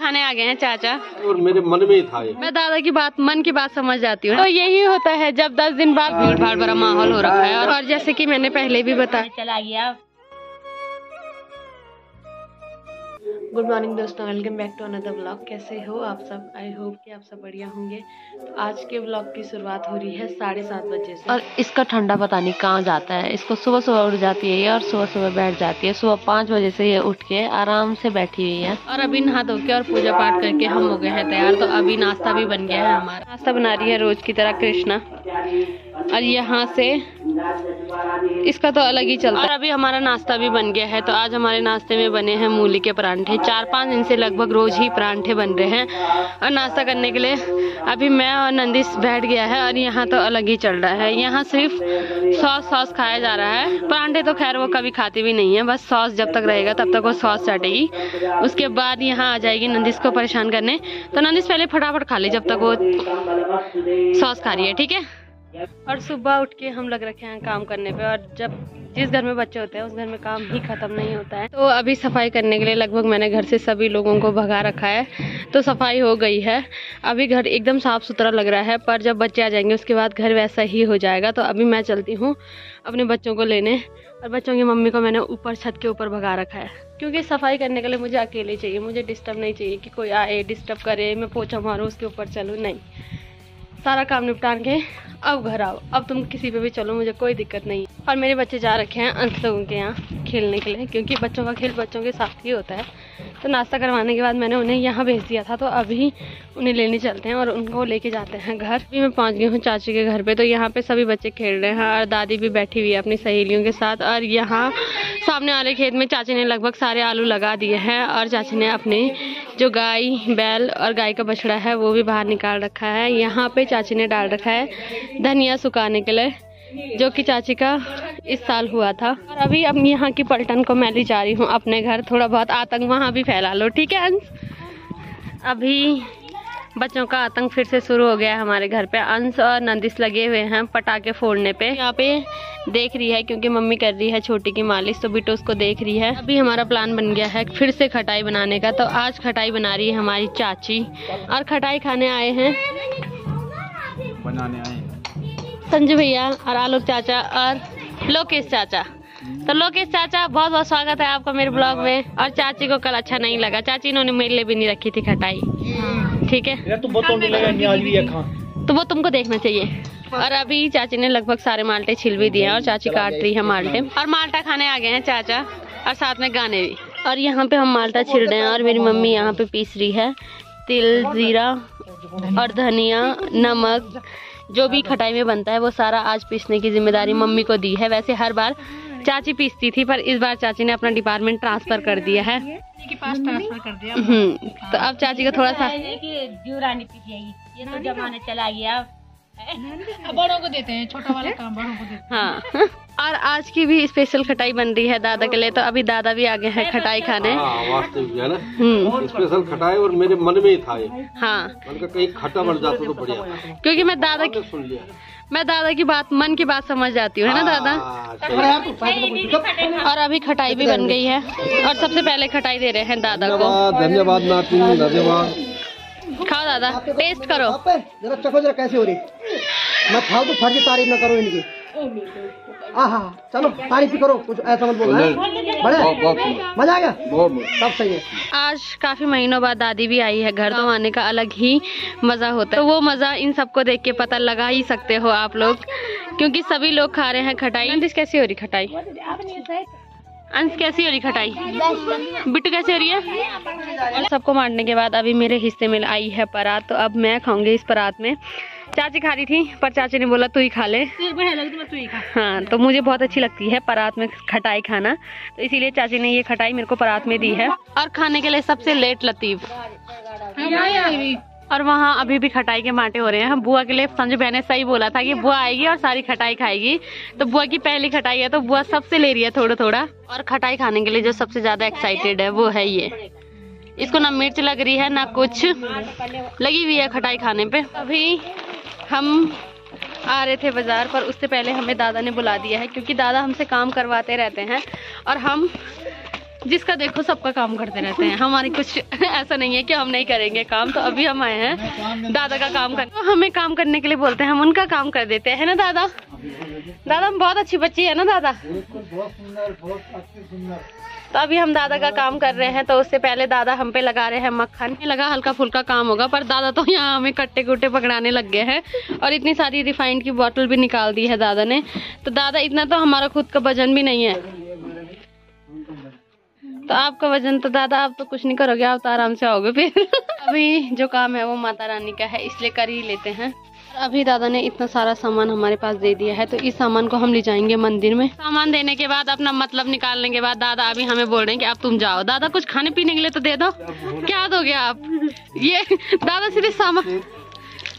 खाने आ गए हैं चाचा, और मेरे मन में ही था ये। मैं दादा की बात, मन की बात समझ जाती हूँ। तो यही होता है जब 10 दिन बाद भीड़ भाड़ भरा माहौल हो रखा है। और जैसे कि मैंने पहले भी बताया, चला गया। गुड मॉर्निंग दोस्तों, welcome back to another vlog. कैसे हो आप सब? आई होप कि आप सब बढ़िया होंगे। तो आज के व्लॉग की शुरुआत हो रही है 7:30 बजे से। और इसका ठंडा पता नहीं कहाँ जाता है। इसको सुबह सुबह उठ जाती है ये और सुबह सुबह बैठ जाती है। सुबह 5 बजे से ये उठ के आराम से बैठी हुई है। और अभी नहा धो के और पूजा पाठ करके हम हो गए हैं तैयार। तो अभी नाश्ता भी बन गया है हमारा। नाश्ता बना रही है रोज की तरह कृष्णा। और यहाँ से इसका तो अलग ही चलता है। और अभी हमारा नाश्ता भी बन गया है। तो आज हमारे नाश्ते में बने हैं मूली के परांठे। 4-5 दिन से लगभग रोज ही परांठे बन रहे हैं। और नाश्ता करने के लिए अभी मैं और नंदिस बैठ गया है। और यहाँ तो अलग ही चल रहा है। यहाँ सिर्फ सॉस खाया जा रहा है। परांठे तो खैर वो कभी खाती भी नहीं है, बस सॉस जब तक रहेगा तब तक वो सॉस चाटेगी। उसके बाद यहाँ आ जाएगी नंदिस को परेशान करने। तो नंदिस पहले फटाफट खा ले जब तक वो सॉस खा रही है, ठीक है। और सुबह उठ के हम लग रखे हैं काम करने पे। और जब जिस घर में बच्चे होते हैं उस घर में काम ही खत्म नहीं होता है। तो अभी सफाई करने के लिए लगभग मैंने घर से सभी लोगों को भगा रखा है। तो सफाई हो गई है। अभी घर एकदम साफ सुथरा लग रहा है, पर जब बच्चे आ जाएंगे उसके बाद घर वैसा ही हो जाएगा। तो अभी मैं चलती हूँ अपने बच्चों को लेने। और बच्चों की मम्मी को मैंने ऊपर छत के ऊपर भगा रखा है, क्योंकि सफाई करने के लिए मुझे अकेले चाहिए। मुझे डिस्टर्ब नहीं चाहिए कि कोई आए डिस्टर्ब करे, मैं पोछा मारूँ उसके ऊपर चलूँ, नहीं। सारा काम निपटान के अब घर आओ, अब तुम किसी पे भी चलो, मुझे कोई दिक्कत नहीं। और मेरे बच्चे जा रखे हैं अंश लोगों के यहाँ खेलने के लिए, क्योंकि बच्चों का खेल बच्चों के साथ ही होता है। तो नाश्ता करवाने के बाद मैंने उन्हें यहाँ भेज दिया था। तो अभी उन्हें लेने चलते हैं और उनको लेके जाते हैं घर। अभी मैं पहुँच गई हूँ चाची के घर पे। तो यहाँ पे सभी बच्चे खेल रहे हैं और दादी भी बैठी हुई है अपनी सहेलियों के साथ। और यहाँ सामने वाले खेत में चाची ने लगभग सारे आलू लगा दिए हैं। और चाची ने अपने जो गाय, बैल और गाय का बछड़ा है वो भी बाहर निकाल रखा है। यहाँ पे चाची ने डाल रखा है धनिया सुखाने के लिए, जो कि चाची का इस साल हुआ था। और अभी अब यहाँ की पलटन को मैं ले जा रही हूँ अपने घर। थोड़ा बहुत आतंक वहाँ भी फैला लो, ठीक है अंश। अभी बच्चों का आतंक फिर से शुरू हो गया है हमारे घर पे। अंश और नंदिस लगे हुए हैं पटाखे फोड़ने पे। यहाँ पे देख रही है क्योंकि मम्मी कर रही है छोटी की मालिश, तो बिट्टू उसको देख रही है। अभी हमारा प्लान बन गया है फिर से खटाई बनाने का। तो आज खटाई बना रही है हमारी चाची। और खटाई खाने आए हैं, बनाने आए संजू भैया और आलोक चाचा और लोकेश चाचा। तो लोकेश चाचा बहुत बहुत स्वागत है आपका मेरे ब्लॉग में। और चाची को कल अच्छा नहीं लगा, चाची इन्होंने मेरे लिए भी नहीं रखी थी खटाई, ठीक है। तो वो तुमको देखना चाहिए। और अभी चाची ने लगभग सारे माल्टे छिल भी दिए और चाची काट रही है माल्टे। और माल्टा खाने आ गए हैं चाचा और साथ में गाने भी। और यहाँ पे हम माल्टा छिल रहे हैं और मेरी मम्मी यहाँ पे पीस रही है तिल, जीरा और धनिया, नमक। जो भी खटाई में बनता है वो सारा आज पीसने की जिम्मेदारी मम्मी को दी है। वैसे हर बार चाची पीसती थी, पर इस बार चाची ने अपना डिपार्टमेंट ट्रांसफर कर दिया है के पास ट्रांसफर कर दिया। तो अब चाची को थोड़ा सा ये तो जमाना चला गया, बड़ों को देते हैं, छोटा वाला काम बड़ों को देते हैं। हाँ। और आज की भी स्पेशल खटाई बन रही है दादा के लिए। तो अभी दादा भी आ गए हैं खटाई खाने। वास्तविक है ना, स्पेशल खटाई। और मेरे मन में ही था ये। हाँ, कहीं खट्टा बन जाता तो बढ़िया, क्योंकि मैं दादा की बात, मन की बात समझ जाती हूँ, है ना दादा। और अभी खटाई भी बन गई है और सबसे पहले खटाई दे रहे हैं दादा को। धन्यवाद नाती, धन्यवाद। खाओ दादा, टेस्ट करो। जरा चखो जरा कैसे हो रही। मैं खाओ तो फर्जी तारीफ न करो इनकी। आहा, चलो तारीफ ही करो, कुछ ऐसा मत बोलो। बढ़िया, मजा आ गया, सब सही है। आज काफी महीनों बाद दादी भी आई है घर। तो आने का अलग ही मजा होता है। तो वो मजा इन सबको देख के पता लगा ही सकते हो आप लोग, क्योंकि सभी लोग खा रहे हैं खटाई। अंश कैसी हो रही खटाई? अंश कैसी हो रही खटाई? बिट्टू कैसी हो रही है? और सबको मारने के बाद अभी मेरे हिस्से में आई है परात। तो अब मैं खाऊंगी इस परात में। चाची खा रही थी पर चाची ने बोला तू ही खा ले। हाँ, तो मुझे बहुत अच्छी लगती है परात में खटाई खाना, तो इसीलिए चाची ने ये खटाई मेरे को परात में दी है। और खाने के लिए सबसे लेट लतीफ। और वहाँ अभी भी खटाई के माटे हो रहे हैं। बुआ के लिए संजू बहन ने सही बोला था कि बुआ आएगी और सारी खटाई खाएगी। तो बुआ की पहली खटाई है तो बुआ सबसे ले रही है थोड़ा थोड़ा। और खटाई खाने के लिए जो सबसे ज्यादा एक्साइटेड है वो है ये। इसको ना मिर्च लग रही है ना कुछ, लगी हुई है खटाई खाने पे। अभी हम आ रहे थे बाजार, पर उससे पहले हमें दादा ने बुला दिया है, क्योंकि दादा हमसे काम करवाते रहते हैं और हम जिसका देखो सबका काम करते रहते हैं। हमारी कुछ ऐसा नहीं है कि हम नहीं करेंगे काम। तो अभी हम आए हैं दादा का काम करने। तो हमें काम करने के लिए बोलते हैं, हम उनका काम कर देते हैं ना दादा। दादा हम बहुत अच्छी बच्ची है ना दादा। बहुत सुंदर, बहुत अच्छी सुंदर। तो अभी हम दादा का काम कर रहे हैं। तो उससे पहले दादा हम पे लगा रहे हैं मक्खन। लगा हल्का फुल्का काम होगा, पर दादा तो यहाँ हमें कट्टे कुट्टे पकड़ाने लग गए हैं। और इतनी सारी रिफाइंड की बोतल भी निकाल दी है दादा ने। तो दादा इतना तो हमारा खुद का वजन भी नहीं है। तो आपका वजन तो दादा आप तो कुछ नहीं करोगे, आप तो आराम से आओगे फिर। अभी जो काम है वो माता रानी का है, इसलिए कर ही लेते हैं। अभी दादा ने इतना सारा सामान हमारे पास दे दिया है, तो इस सामान को हम ले जाएंगे मंदिर में। सामान देने के बाद अपना मतलब निकालने के बाद दादा अभी हमें बोल रहे हैं कि अब तुम जाओ। दादा कुछ खाने पीने के लिए तो दे दो। क्या दोगे आप? ये दादा सिर्फ सामान।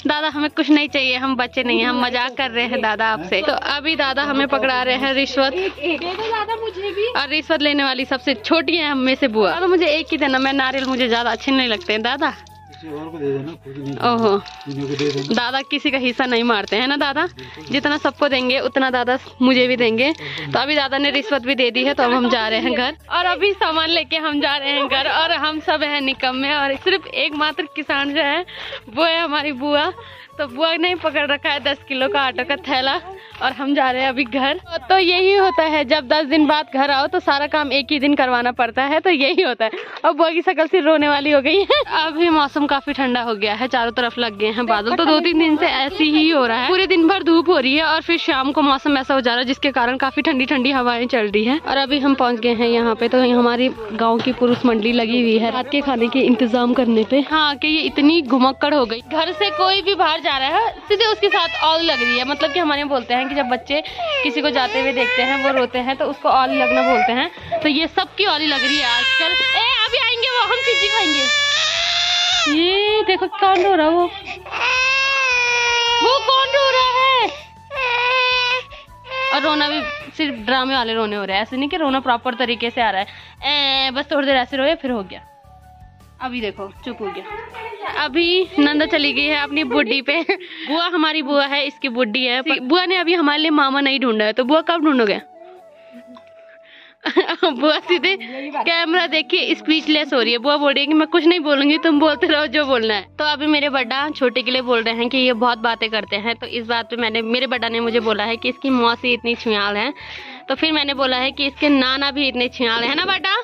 दादा हमें कुछ नहीं चाहिए, हम बच्चे नहीं हैं, हम मजाक कर रहे हैं दादा आपसे। तो अभी दादा हमें पकड़ा रहे हैं रिश्वत। दादा मुझे भी। और रिश्वत लेने वाली सबसे छोटी है हम में से बुआ। दादा मुझे एक ही देना, मैं नारियल मुझे ज्यादा अच्छे नहीं लगते हैं दादा। और को दे देना। ओहो, को दे देना। दादा किसी का हिस्सा नहीं मारते हैं ना दादा। जितना सबको देंगे उतना दादा मुझे भी देंगे। तो अभी दादा ने रिश्वत भी दे दी है, तो अब हम जा रहे हैं घर। और अभी सामान लेके हम जा रहे हैं घर। और हम सब हैं निकम्मे, और सिर्फ एकमात्र किसान जो है वो है हमारी बुआ। तो बुआ ने पकड़ रखा है 10 किलो का आटा का थैला, और हम जा रहे हैं अभी घर। तो यही होता है, जब 10 दिन बाद घर आओ तो सारा काम एक ही दिन करवाना पड़ता है। तो यही होता है। अब बुआ की शक्ल से रोने वाली हो गई है। अभी मौसम काफी ठंडा हो गया है, चारों तरफ लग गए हैं बादल। तो 2-3 दिन से ऐसे ही हो रहा है, पूरे दिन भर धूप हो रही है और फिर शाम को मौसम ऐसा हो जा रहा है जिसके कारण काफी ठंडी ठंडी हवाएं चल रही है। और अभी हम पहुंच गए हैं यहाँ पे। तो हमारी गाँव की पुरुष मंडली लगी हुई है रात के खाने के इंतजाम करने पे। हाँ कि ये इतनी घुमक्कड़ हो गई, घर से कोई भी बाहर जा रहा है सीधे उसके साथ ऑल लग रही है। मतलब कि हमारे बोलते हैं कि जब बच्चे किसी को जाते हुए देखते हैं वो रोते हैं तो उसको ऑल लगना बोलते हैं। तो ये सबकी ऑली लग रही है आजकल। अभी आएंगे वो, हम चीजी खाएंगे। ये देखो कौन रो रहा, वो कौन रो रहा है। और रोना भी सिर्फ ड्रामे वाले रोने हो रहे हैं, ऐसे नहीं कि रोना प्रॉपर तरीके से आ रहा है। बस थोड़ी देर ऐसे रोए फिर हो गया। अभी देखो चुप हो गया। अभी नंदा चली गई है अपनी बुड्ढी पे। बुआ हमारी बुआ है, इसकी बुड्ढी है। बुआ ने अभी हमारे लिए मामा नहीं ढूंढा है, तो बुआ कब ढूंढोगे? बुआ सीधे कैमरा देख के स्पीचलेस हो रही है। बुआ बोल रही है कि मैं कुछ नहीं बोलूंगी, तुम बोलते रहो जो बोलना है। तो अभी मेरे बड्डा छोटे के लिए बोल रहे हैं कि ये बहुत बातें करते हैं। तो इस बात पे मेरे बड्डा ने मुझे बोला है कि इसकी मौसी इतनी छियाल है। तो फिर मैंने बोला है कि इसके नाना भी इतने छियाल है ना बड्डा।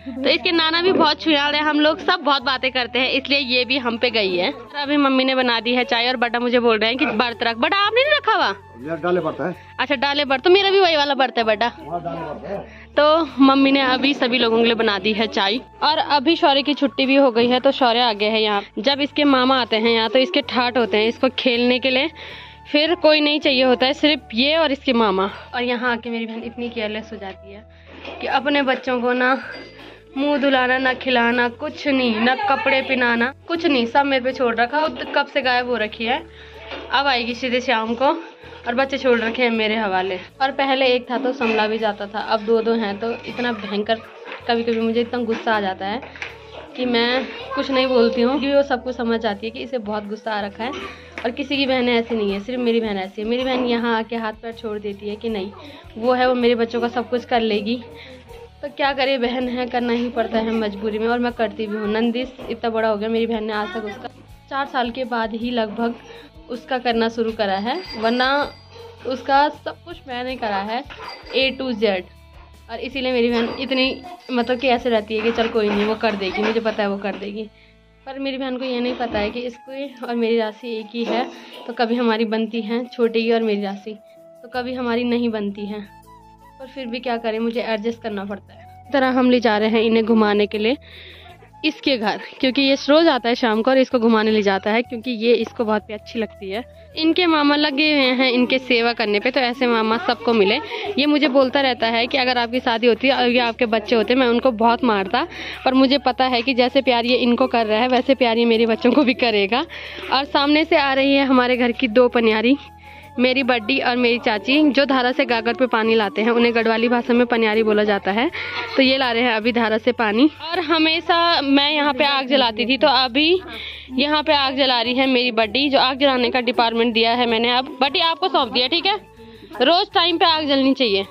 तो इसके नाना भी बहुत छुयाल है। हम लोग सब बहुत बातें करते हैं, इसलिए ये भी हम पे गई है। तो अभी मम्मी ने बना दी है चाय और बड़ा मुझे बोल रहे हैं कि बर्त रख। बड़ा आपने नहीं रखा हुआ? डाले बर्त है। अच्छा डाले बर्त, तो मेरा भी वही वाला बर्त है बड़ा। तो मम्मी ने अभी सभी लोगों के लिए बना दी है चाय। और अभी शौर्य की छुट्टी भी हो गई है, तो शौर्य आ गया है यहाँ। जब इसके मामा आते हैं यहाँ तो इसके ठाट होते हैं इसको खेलने के लिए। फिर कोई नहीं चाहिए होता है, सिर्फ ये और इसके मामा। और यहाँ आके मेरी बहन इतनी केयरलेस हो जाती है कि अपने बच्चों को ना मुंह धुलाना, ना खिलाना, कुछ नहीं, ना कपड़े पहनाना, कुछ नहीं, सब मेरे पे छोड़ रखा। खुद कब से गायब हो रखी है। अब आएगी सीधे शाम को, और बच्चे छोड़ रखे हैं मेरे हवाले। और पहले एक था तो संभला भी जाता था, अब 2-2 हैं। तो इतना भयंकर कभी कभी मुझे इतना गुस्सा आ जाता है कि मैं कुछ नहीं बोलती हूँ, क्योंकि वो सब कुछ समझ आती है कि इसे बहुत गुस्सा आ रखा है। और किसी की बहनें ऐसी नहीं है, सिर्फ मेरी बहन ऐसी है। मेरी बहन यहाँ आके हाथ पैर छोड़ देती है कि नहीं वो है, वो मेरे बच्चों का सब कुछ कर लेगी। तो क्या करे, बहन है, करना ही पड़ता है मजबूरी में। और मैं करती भी हूँ। नंदिस इतना बड़ा हो गया, मेरी बहन ने आज तक उसका 4 साल के बाद ही लगभग उसका करना शुरू करा है, वरना उसका सब कुछ मैंने करा है A to Z। और इसीलिए मेरी बहन इतनी मतलब कि ऐसे रहती है कि चल कोई नहीं वो कर देगी, मुझे पता है वो कर देगी। पर मेरी बहन को ये नहीं पता है कि इसको और मेरी राशि एक ही है। तो कभी हमारी बनती है छोटी की और मेरी राशि, तो कभी हमारी नहीं बनती है। पर फिर भी क्या करें, मुझे एडजस्ट करना पड़ता है। इस तरह हम ले जा रहे हैं इन्हें घुमाने के लिए इसके घर, क्योंकि ये रोज आता है शाम को और इसको घुमाने ले जाता है, क्योंकि ये इसको बहुत भी अच्छी लगती है। इनके मामा लगे हुए हैं इनके सेवा करने पे, तो ऐसे मामा सबको मिले। ये मुझे बोलता रहता है कि अगर आपकी शादी होती और ये आपके बच्चे होते मैं उनको बहुत मारता, पर मुझे पता है कि जैसे प्यार ये इनको कर रहा है वैसे प्यार ये मेरे बच्चों को भी करेगा। और सामने से आ रही है हमारे घर की 2 पनियारी, मेरी बड्डी और मेरी चाची, जो धारा से गागर पे पानी लाते हैं। उन्हें गढ़वाली भाषा में पनियारी बोला जाता है। तो ये ला रहे हैं अभी धारा से पानी। और हमेशा मैं यहाँ पे आग जलाती थी, तो अभी यहाँ पे आग जला रही है मेरी बड्डी, जो आग जलाने का डिपार्टमेंट दिया है मैंने। अब बड्डी आपको सौंप दिया, ठीक है? रोज टाइम पे आग जलनी चाहिए।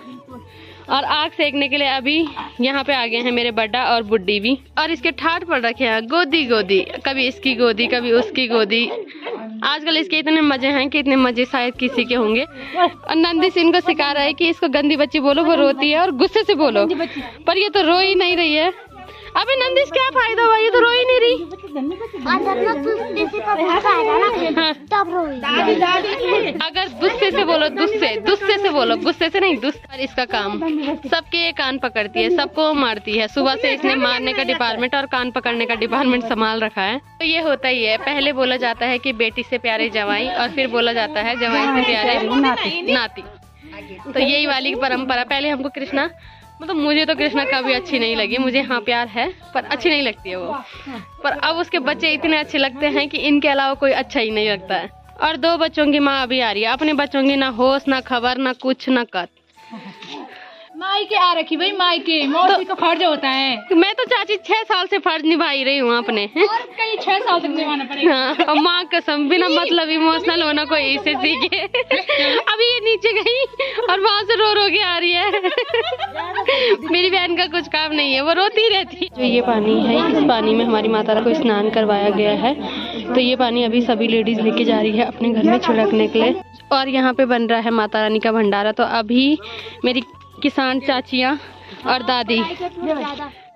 और आग सेकने के लिए अभी यहाँ पे आ गए हैं मेरे बड्डा और बुड्डी भी, और इसके ठाट पड़ रखे हैं गोदी गोदी, कभी इसकी गोदी कभी उसकी गोदी। आजकल इसके इतने मजे हैं कि इतने मजे शायद किसी के होंगे। और नंदी से इनको सिखा रहा है कि इसको गंदी बच्ची बोलो, वो रोती है, और गुस्से से बोलो, पर ये तो रो ही नहीं रही है। अबे नंदिश क्या फायदा हुआ, ये तो रो ही नहीं रही। अगर गुस्से से बोलो, गुस्से से बोलो, गुस्से से नहीं, और इसका काम सबके ये कान पकड़ती है, सबको मारती है। सुबह से इसने मारने का डिपार्टमेंट और कान पकड़ने का डिपार्टमेंट संभाल रखा है। तो ये होता ही है, पहले बोला जाता है कि बेटी से प्यारे जवाई, और फिर बोला जाता है जवाई से प्यारे नाती। तो यही वाली परंपरा। पहले हमको कृष्णा, मतलब मुझे तो कृष्णा कभी अच्छी नहीं लगी, मुझे हाँ प्यार है पर अच्छी नहीं लगती है वो। पर अब उसके बच्चे इतने अच्छे लगते हैं कि इनके अलावा कोई अच्छा ही नहीं लगता है। और 2 बच्चों की माँ अभी आ रही है, अपने बच्चों की ना होश ना खबर ना कुछ ना कर। माई के आ रखी भाई, माई के मौसी का फर्ज होता है। मैं तो चाची 6 साल से फर्ज निभाई रही हूँ अपने, और कहीं 6 साल तक निभाना पड़ेगा। हाँ, और माँ कसम बिना मतलब इमोशनल होना कोई इसे सीखे। अभी ये नीचे गई और वहाँ से रो के आ रही है। मेरी बहन का कुछ काम नहीं है, वो रोती रहती। जो ये पानी है, इस पानी में हमारी माता को स्नान करवाया गया है। तो ये पानी अभी सभी लेडीज लेके जा रही है अपने घर में छिड़कने के लिए। और यहाँ पे बन रहा है माता रानी का भंडारा। तो अभी मेरी किसान चाचियाँ और दादी,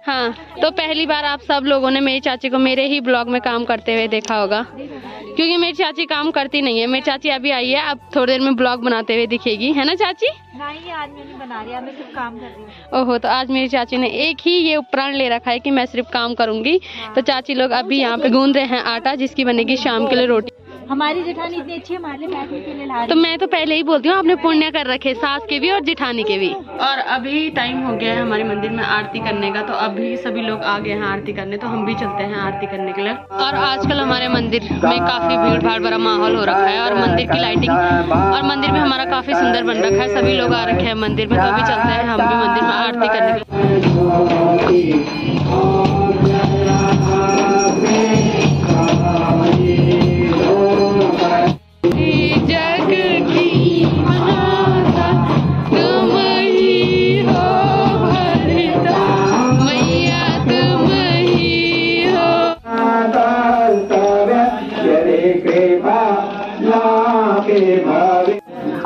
हाँ, तो पहली बार आप सब लोगों ने मेरी चाची को मेरे ही ब्लॉग में काम करते हुए देखा होगा, क्योंकि मेरी चाची काम करती नहीं है। मेरी चाची अभी आई है, अब थोड़ी देर में ब्लॉग बनाते हुए दिखेगी, है ना चाची? नहीं, आज मैं नहीं बना रही, मैं सिर्फ काम कर रही हूँ। ओहो, तो आज मेरी चाची ने एक ही ये प्रण ले रखा है कि मैं सिर्फ काम करूंगी। तो चाची लोग अभी यहाँ पे गूंद रहे हैं आटा, जिसकी बनेगी शाम के लिए रोटी। हमारी जेठानी इतनी अच्छी है, हमारे लिए पैसे के लिए ला रही। तो मैं तो पहले ही बोलती हूँ, आपने पुण्य कर रखे सास के भी और जेठानी के भी। और अभी टाइम हो गया है हमारे मंदिर में आरती करने का। तो अभी सभी लोग आ गए हैं आरती करने, तो हम भी चलते हैं आरती करने के लिए। और आजकल हमारे मंदिर में काफी भीड़ भाड़ भरा माहौल हो रखा है, और मंदिर की लाइटिंग, और मंदिर में हमारा काफी सुंदर बन रखा है। सभी लोग आ रखे हैं मंदिर में, तो अभी चलते हैं हम भी मंदिर में आरती करने के लिए।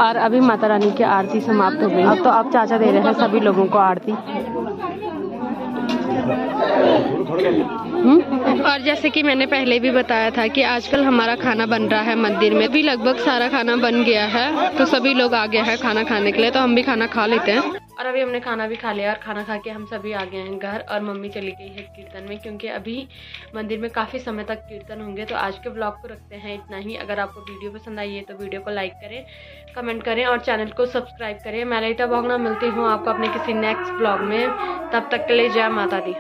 और अभी माता रानी की आरती समाप्त हो गई। अब तो आप चाचा दे रहे हैं सभी लोगों को आरती। और जैसे कि मैंने पहले भी बताया था कि आजकल हमारा खाना बन रहा है मंदिर में। अभी लगभग सारा खाना बन गया है, तो सभी लोग आ गए हैं खाना खाने के लिए, तो हम भी खाना खा लेते हैं। और अभी हमने खाना भी खा लिया, और खाना खा के हम सभी आ गए हैं घर। और मम्मी चली गई है कीर्तन में, क्योंकि अभी मंदिर में काफ़ी समय तक कीर्तन होंगे। तो आज के ब्लॉग को रखते हैं इतना ही। अगर आपको वीडियो पसंद आई है तो वीडियो को लाइक करें, कमेंट करें और चैनल को सब्सक्राइब करें। मैं ललिता बोगना मिलती हूँ आपको अपने किसी नेक्स्ट ब्लॉग में। तब तक के लिए जय माता दी।